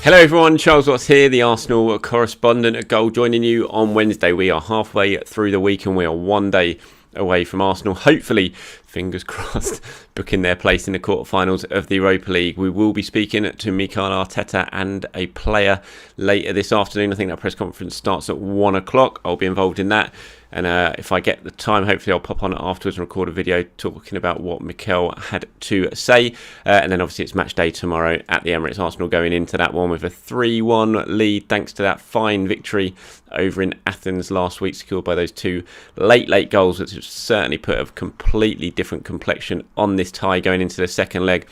Hello everyone, Charles Watts here, the Arsenal correspondent at Goal, joining you on Wednesday. We are halfway through the week and we are one day away from Arsenal, hopefully, fingers crossed, booking their place in the quarterfinals of the Europa League. We will be speaking to Mikel Arteta and a player later this afternoon. I think that press conference starts at 1 o'clock. I'll be involved in that. And if I get the time, hopefully I'll pop on afterwards and record a video talking about what Mikel had to say. And then obviously it's match day tomorrow at the Emirates. Arsenal going into that one with a 3-1 lead thanks to that fine victory over in Athens last week, secured by those two late goals, which certainly put a completely different complexion on this tie going into the second leg.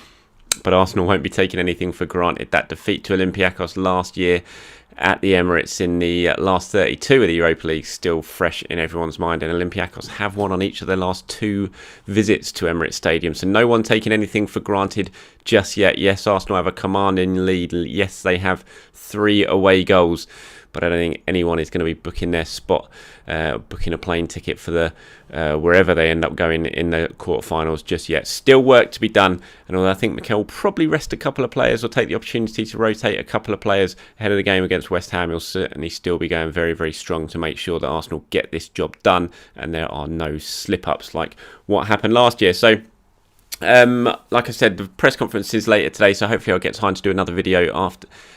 But Arsenal won't be taking anything for granted. That defeat to Olympiacos last year at the Emirates in the last 32 of the Europa League still fresh in everyone's mind, and Olympiacos have won on each of their last two visits to Emirates Stadium, so no one taking anything for granted just yet. Yes, Arsenal have a commanding lead. Yes, they have 3 away goals, but I don't think anyone is going to be booking their spot, booking a plane ticket for the wherever they end up going in the quarterfinals just yet. Still work to be done, and although I think Mikel will probably rest a couple of players or take the opportunity to rotate a couple of players ahead of the game against West Ham, he'll certainly still be going very, very strong to make sure that Arsenal get this job done and there are no slip-ups like what happened last year. So like I said, the press conference is later today, so hopefully I'll get time to do another video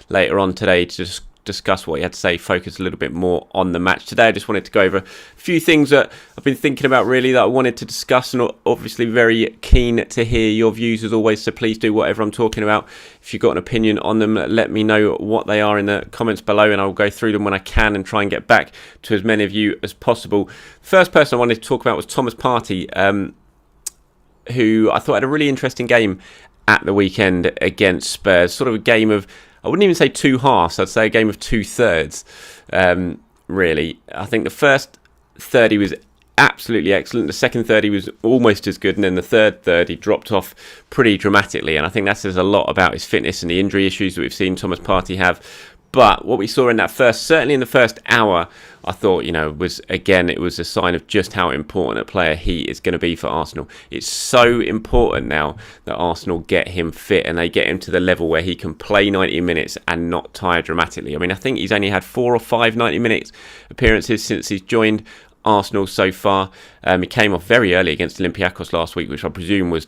later on today to just discuss what he had to say, focus a little bit more on the match. Today I just wanted to go over a few things that I've been thinking about really that I wanted to discuss, and obviously very keen to hear your views as always, so please do whatever I'm talking about. If you've got an opinion on them, let me know what they are in the comments below and I'll go through them when I can and try and get back to as many of you as possible. First person I wanted to talk about was Thomas Partey, who I thought had a really interesting game at the weekend against Spurs. Sort of a game of, I wouldn't even say two halves, I'd say a game of 2/3, really. I think the first third he was absolutely excellent, the second third he was almost as good, and then the third third he dropped off pretty dramatically, and I think that says a lot about his fitness and the injury issues that we've seen Thomas Partey have. But what we saw in that certainly in the first hour, I thought, was, again, it was a sign of just how important a player he is going to be for Arsenal. It's so important now that Arsenal get him fit and they get him to the level where he can play 90 minutes and not tire dramatically. I mean, I think he's only had 4 or 5 90-minute appearances since he's joined Arsenal so far. He came off very early against Olympiacos last week, which I presume was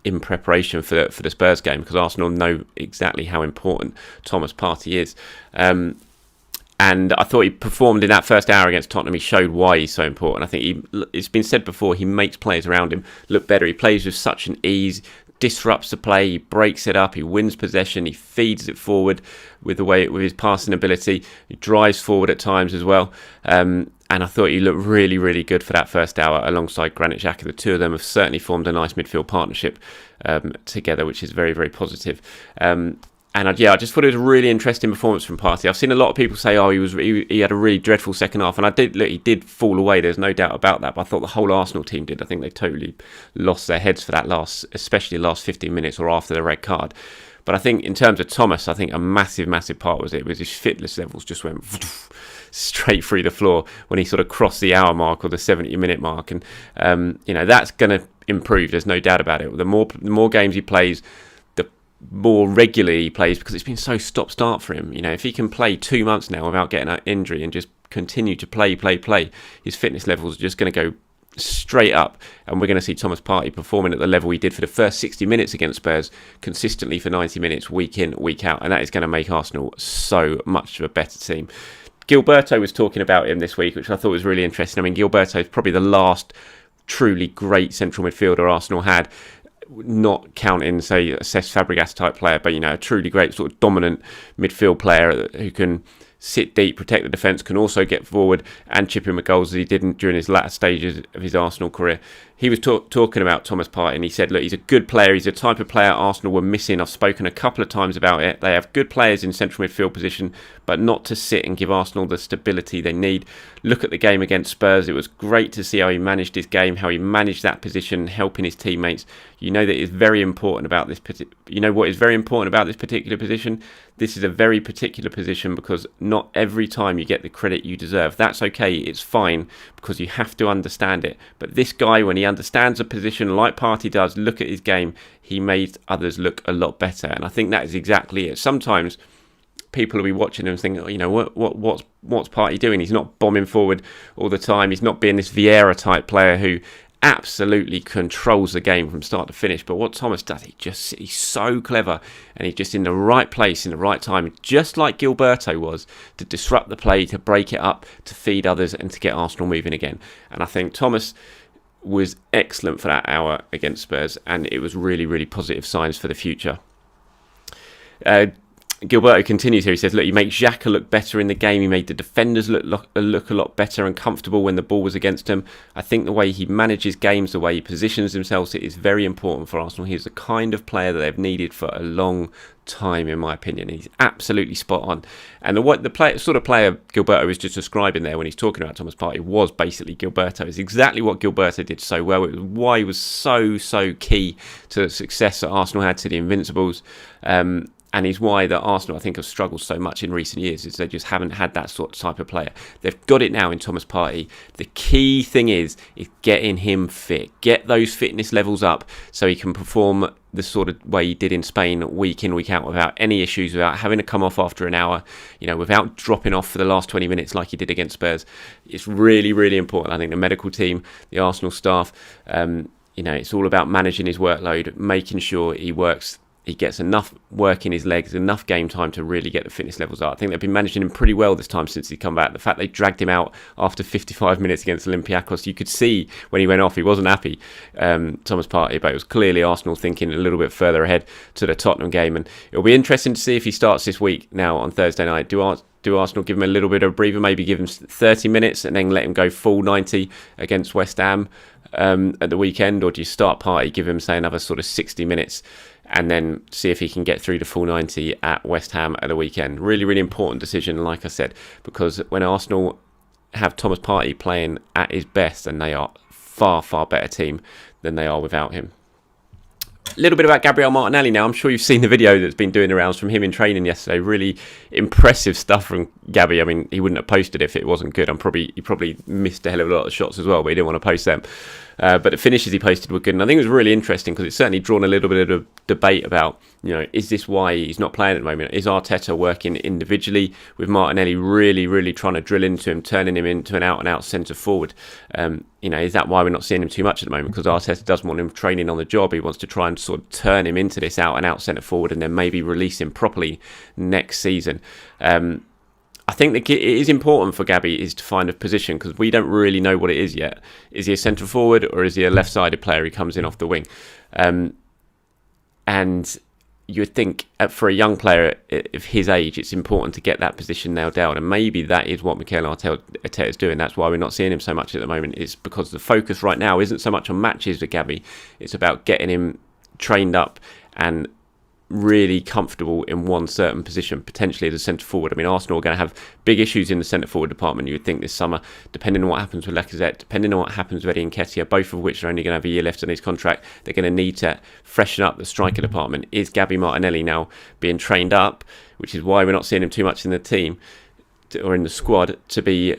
in preparation for the Spurs game, because Arsenal know exactly how important Thomas Partey is. And I thought he performed in that first hour against Tottenham. He showed why he's so important. I think it's been said before, he makes players around him look better. He plays with such an ease, disrupts the play, he breaks it up, he wins possession, he feeds it forward with his passing ability, he drives forward at times as well. And I thought he looked really, really good for that first hour alongside Granit Xhaka. The two of them have certainly formed a nice midfield partnership together, which is very, very positive. And I just thought it was a really interesting performance from Partey. I've seen a lot of people say, he had a really dreadful second half, and he did fall away. There's no doubt about that. But I thought the whole Arsenal team did. I think they totally lost their heads for that especially the last 15 minutes or after the red card. But I think in terms of Thomas, I think a massive, massive part was his fitness levels just went straight through the floor when he sort of crossed the hour mark or the 70-minute mark, and that's going to improve. There's no doubt about it. The more games he plays, the more regularly he plays, because it's been so stop-start for him. If he can play 2 months now without getting an injury and just continue to play, his fitness levels are just going to go straight up, and we're going to see Thomas Partey performing at the level he did for the first 60 minutes against Spurs consistently for 90 minutes week in, week out, and that is going to make Arsenal so much of a better team. Gilberto was talking about him this week, which I thought was really interesting. I mean, Gilberto is probably the last truly great central midfielder Arsenal had, not counting, say, a Cesc Fabregas type player, but, a truly great sort of dominant midfield player who can sit deep, protect the defence, can also get forward and chip in with goals as he did during his latter stages of his Arsenal career. He was talking about Thomas Partey, and he said, look, he's a good player. He's a type of player Arsenal were missing. I've spoken a couple of times about it. They have good players in central midfield position, but not to sit and give Arsenal the stability they need. Look at the game against Spurs. It was great to see how he managed his game, how he managed that position, helping his teammates. You know that it's very important about this. You know what is very important about this particular position? This is a very particular position because not every time you get the credit you deserve. That's okay. It's fine because you have to understand it. But this guy, when he understands the position like Partey does. Look at his game. He made others look a lot better. And I think that is exactly it. Sometimes people will be watching him and thinking, what's Partey doing? He's not bombing forward all the time. He's not being this Vieira type player who absolutely controls the game from start to finish. But what Thomas does, he's so clever, and he's just in the right place in the right time, just like Gilberto was, to disrupt the play, to break it up, to feed others, and to get Arsenal moving again. And I think Thomas was excellent for that hour against Spurs, and it was really, really positive signs for the future. Gilberto continues here. He says, look, you make Xhaka look better in the game. He made the defenders look a lot better and comfortable when the ball was against him. I think the way he manages games, the way he positions himself, it is very important for Arsenal. He's the kind of player that they've needed for a long time, in my opinion. He's absolutely spot on. And the sort of player Gilberto was just describing there when he's talking about Thomas Partey was basically Gilberto. It's exactly what Gilberto did so well. It was why he was so key to the success that Arsenal had, to the Invincibles. And is why that Arsenal, I think, have struggled so much in recent years, is they just haven't had that sort of type of player. They've got it now in Thomas Partey. The key thing is getting him fit. Get those fitness levels up so he can perform the sort of way he did in Spain, week in, week out, without any issues, without having to come off after an hour, without dropping off for the last 20 minutes like he did against Spurs. It's really, really important. I think the medical team, the Arsenal staff, it's all about managing his workload, making sure he gets enough work in his legs, enough game time to really get the fitness levels up. I think they've been managing him pretty well this time since he's come back. The fact they dragged him out after 55 minutes against Olympiacos, you could see when he went off, he wasn't happy, Thomas Partey, but it was clearly Arsenal thinking a little bit further ahead to the Tottenham game. And it'll be interesting to see if he starts this week now on Thursday night. Do Arsenal give him a little bit of a breather, maybe give him 30 minutes and then let him go full 90 against West Ham at the weekend? Or do you start Partey, give him, say, another sort of 60 minutes and then see if he can get through to full 90 at West Ham at the weekend? Really, really important decision, like I said, because when Arsenal have Thomas Partey playing at his best, and they are far, far better team than they are without him. A little bit about Gabriel Martinelli now. I'm sure you've seen the video that's been doing the rounds from him in training yesterday. Really impressive stuff from Gabby. I mean, he wouldn't have posted it if it wasn't good. He probably missed a hell of a lot of shots as well, but he didn't want to post them. But the finishes he posted were good, and I think it was really interesting because it's certainly drawn a little bit of debate about, is this why he's not playing at the moment? Is Arteta working individually with Martinelli, really, really trying to drill into him, turning him into an out-and-out centre forward? Is that why we're not seeing him too much at the moment? Because Arteta doesn't want him training on the job. He wants to try and sort of turn him into this out-and-out centre forward and then maybe release him properly next season. I think it is important for Gabby is to find a position, because we don't really know what it is yet. Is he a centre forward or is he a left-sided player who comes in off the wing? And you would think for a young player of his age, it's important to get that position nailed down. And maybe that is what Mikel Arteta is doing. That's why we're not seeing him so much at the moment. It's because the focus right now isn't so much on matches with Gabby. It's about getting him trained up and really comfortable in one certain position, potentially as a centre forward. I mean, Arsenal are going to have big issues in the centre forward department, you would think, this summer, depending on what happens with Lacazette, depending on what happens with Eddie Nketiah, both of which are only going to have a year left on his contract. They're going to need to freshen up the striker department. Is Gabby Martinelli now being trained up, which is why we're not seeing him too much in the team or in the squad, to be,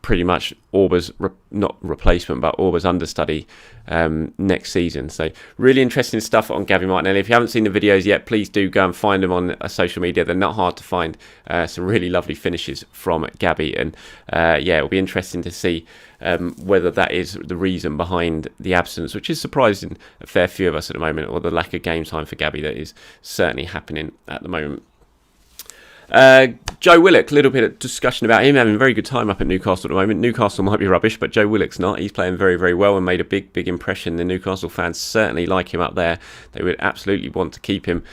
pretty much Auba's not replacement, but Auba's understudy next season. So really interesting stuff on Gabby Martinelli. If you haven't seen the videos yet, please do go and find them on social media. They're not hard to find. Some really lovely finishes from Gabby, and it'll be interesting to see whether that is the reason behind the absence, which is surprising a fair few of us at the moment, or the lack of game time for Gabby that is certainly happening at the moment. Joe Willock, a little bit of discussion about him having a very good time up at Newcastle at the moment. Newcastle might be rubbish, but Joe Willock's not. He's playing very, very well and made a big, big impression. The Newcastle fans certainly like him up there. They would absolutely want to keep him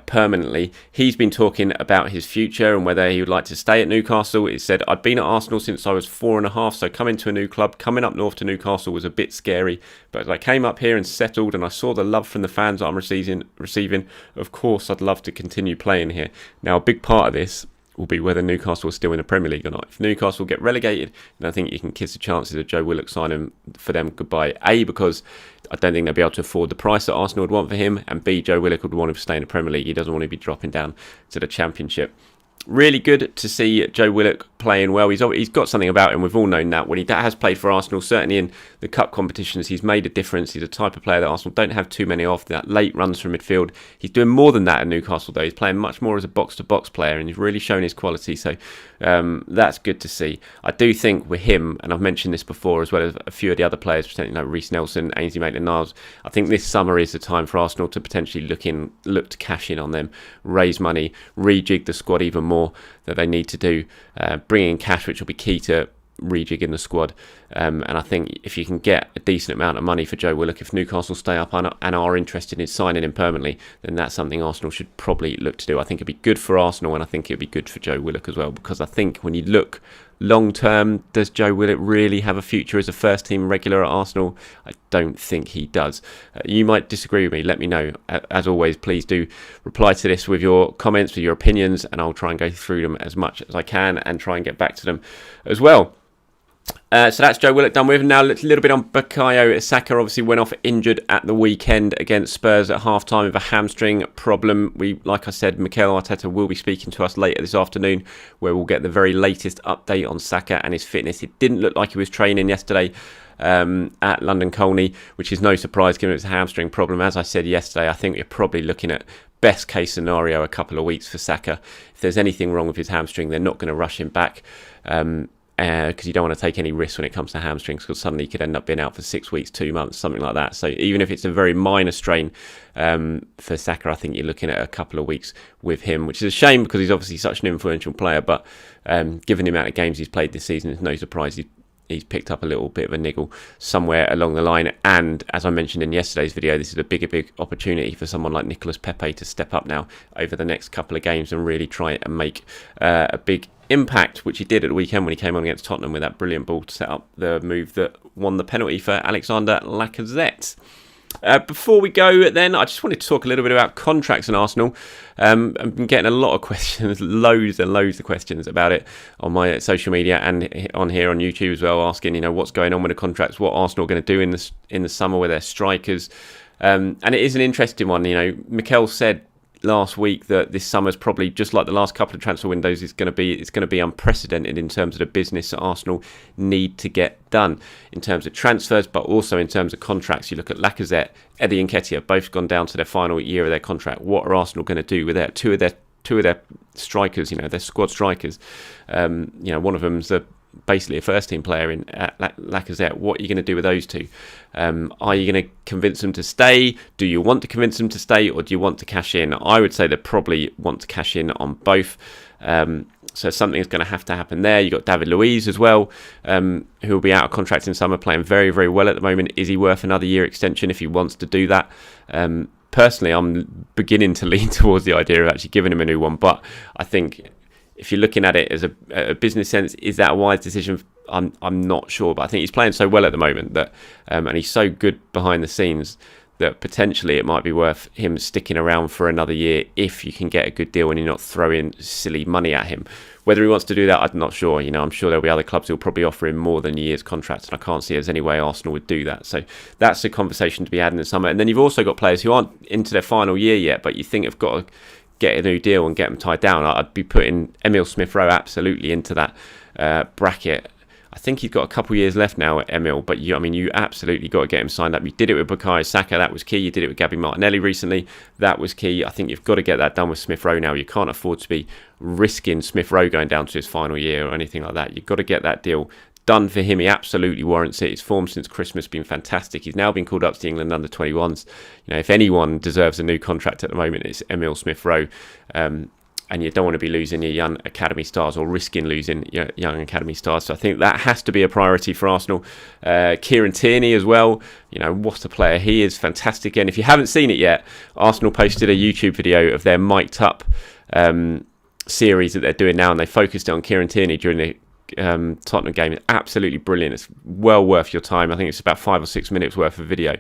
permanently. He's been talking about his future and whether he would like to stay at Newcastle. He said, I've been at Arsenal since I was 4.5, so coming to a new club, coming up north to Newcastle was a bit scary. But as I came up here and settled and I saw the love from the fans that I'm receiving, of course I'd love to continue playing here. Now, a big part of this will be whether Newcastle is still in the Premier League or not. If Newcastle get relegated, then I think you can kiss the chances of Joe Willock signing for them goodbye. A, because I don't think they'll be able to afford the price that Arsenal would want for him, and B, Joe Willock would want him to stay in the Premier League. He doesn't want to be dropping down to the Championship. Really good to see Joe Willock playing well. He's got something about him. We've all known that. When he has played for Arsenal, certainly in the cup competitions, he's made a difference. He's a type of player that Arsenal don't have too many of, that late runs from midfield. He's doing more than that at Newcastle, though. He's playing much more as a box-to-box player, and he's really shown his quality. So that's good to see. I do think with him, and I've mentioned this before, as well as a few of the other players, potentially like Reece Nelson, Ainsley Maitland-Niles, I think this summer is the time for Arsenal to potentially look to cash in on them, raise money, rejig the squad even more that they need to do, bring in cash, which will be key to rejigging the squad. And I think if you can get a decent amount of money for Joe Willock, if Newcastle stay up and are interested in signing him permanently, then that's something Arsenal should probably look to do. I think it'd be good for Arsenal, and I think it'd be good for Joe Willock as well, because I think when you look long term, does Joe Willock really have a future as a first team regular at Arsenal? I don't think he does. You might disagree with me, let me know. As always, please do reply to this with your comments, with your opinions, and I'll try and go through them as much as I can and try and get back to them as well. So that's Joe Willock done with. Now a little bit on Bukayo Saka. Obviously went off injured at the weekend against Spurs at half-time with a hamstring problem. Like I said, Mikel Arteta will be speaking to us later this afternoon, where we'll get the very latest update on Saka and his fitness. It didn't look like he was training yesterday at London Colney, which is no surprise given it's a hamstring problem. As I said yesterday, I think you're probably looking at best case scenario a couple of weeks for Saka. If there's anything wrong with his hamstring, they're not going to rush him back. Because you don't want to take any risks when it comes to hamstrings, because suddenly you could end up being out for 6 weeks, 2 months, something like that. So even if it's a very minor strain for Saka, I think you're looking at a couple of weeks with him, which is a shame because he's obviously such an influential player. But given the amount of games he's played this season, it's no surprise he's picked up a little bit of a niggle somewhere along the line. And as I mentioned in yesterday's video, this is a big opportunity for someone like Nicolas Pepe to step up now over the next couple of games and really try and make a big impact, which he did at the weekend when he came on against Tottenham with that brilliant ball to set up the move that won the penalty for Alexander Lacazette. Before we go then, I just wanted to talk a little bit about contracts in Arsenal. I've been getting a lot of questions, loads and loads of questions about it on my social media and on here on YouTube as well, asking, what's going on with the contracts, what Arsenal are going to do in the summer with their strikers. And it is an interesting one. Mikel said last week that this summer's probably, just like the last couple of transfer windows, it's going to be unprecedented in terms of the business that Arsenal need to get done in terms of transfers, but also in terms of contracts. You look at Lacazette, Eddie Nketiah, both gone down to their final year of their contract. What are Arsenal going to do with their two of their strikers? Their squad strikers. One of them's basically a first team player in Lacazette. What are you going to do with those two? Are you going to convince them to stay? Do you want to convince them to stay, or do you want to cash in? I would say they probably want to cash in on both. So something is going to have to happen there. You've got David Luiz as well, who will be out of contract in summer, playing very, very well at the moment. Is he worth another year extension if he wants to do that? Personally, I'm beginning to lean towards the idea of actually giving him a new one, but I think if you're looking at it as a business sense, is that a wise decision? I'm not sure, but I think he's playing so well at the moment that, and he's so good behind the scenes that potentially it might be worth him sticking around for another year if you can get a good deal and you're not throwing silly money at him. Whether he wants to do that, I'm not sure. I'm sure there'll be other clubs who'll probably offer him more than a year's contract, and I can't see there's any way Arsenal would do that. So that's a conversation to be had in the summer. And then you've also got players who aren't into their final year yet, but you think have got to get a new deal and get them tied down. I'd be putting Emil Smith-Rowe absolutely into that bracket. I think he's got a couple of years left now at Emil, but you absolutely got to get him signed up. You did it with Bukayo Saka, that was key. You did it with Gabby Martinelli recently, that was key. I think you've got to get that done with Smith-Rowe now. You can't afford to be risking Smith-Rowe going down to his final year or anything like that. You've got to get that deal done for him. He absolutely warrants it. His form since Christmas has been fantastic. He's now been called up to the England under-21s. If anyone deserves a new contract at the moment, it's Emil Smith-Rowe. And you don't want to be losing your young academy stars or risking losing your young academy stars. So I think that has to be a priority for Arsenal. Kieran Tierney as well. What a player. He is fantastic. And if you haven't seen it yet, Arsenal posted a YouTube video of their mic'd up series that they're doing now, and they focused on Kieran Tierney during the Tottenham game. It's absolutely brilliant. It's well worth your time. I think it's about 5 or 6 minutes worth of video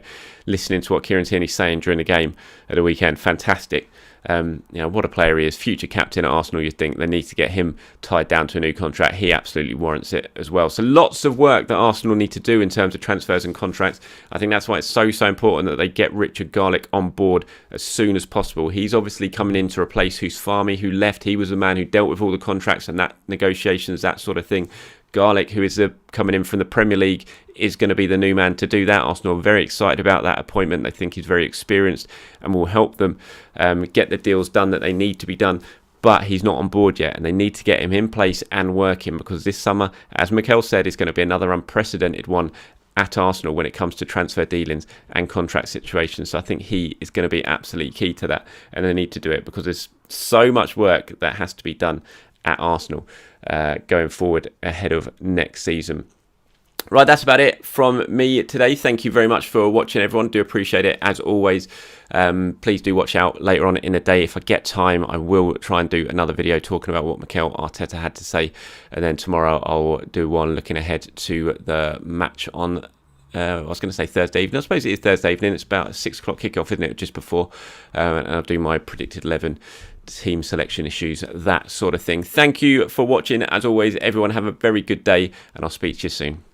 listening to what Kieran Tierney's saying during the game at the weekend. Fantastic. What a player he is. Future captain at Arsenal, you'd think they need to get him tied down to a new contract. He absolutely warrants it as well. So lots of work that Arsenal need to do in terms of transfers and contracts. I think that's why it's so important that they get Richard Garlick on board as soon as possible. He's obviously coming in to replace Husfami, who left. He was the man who dealt with all the contracts and that negotiations, that sort of thing. Garlick, who is coming in from the Premier League, is going to be the new man to do that. Arsenal are very excited about that appointment. They think he's very experienced and will help them get the deals done that they need to be done. But he's not on board yet, and they need to get him in place and working, because this summer, as Mikel said, is going to be another unprecedented one at Arsenal when it comes to transfer dealings and contract situations. So I think he is going to be absolutely key to that, and they need to do it because there's so much work that has to be done at Arsenal going forward ahead of next season. Right, that's about it from me today. Thank you very much for watching, everyone. Do appreciate it, as always. Please do watch out later on in the day. If I get time, I will try and do another video talking about what Mikel Arteta had to say. And then tomorrow I'll do one looking ahead to the match on I was going to say Thursday evening. I suppose it is Thursday evening. It's about a 6 o'clock kickoff, isn't it? Just before. And I'll do my predicted 11 team selection issues, that sort of thing. Thank you for watching. As always, everyone have a very good day, and I'll speak to you soon.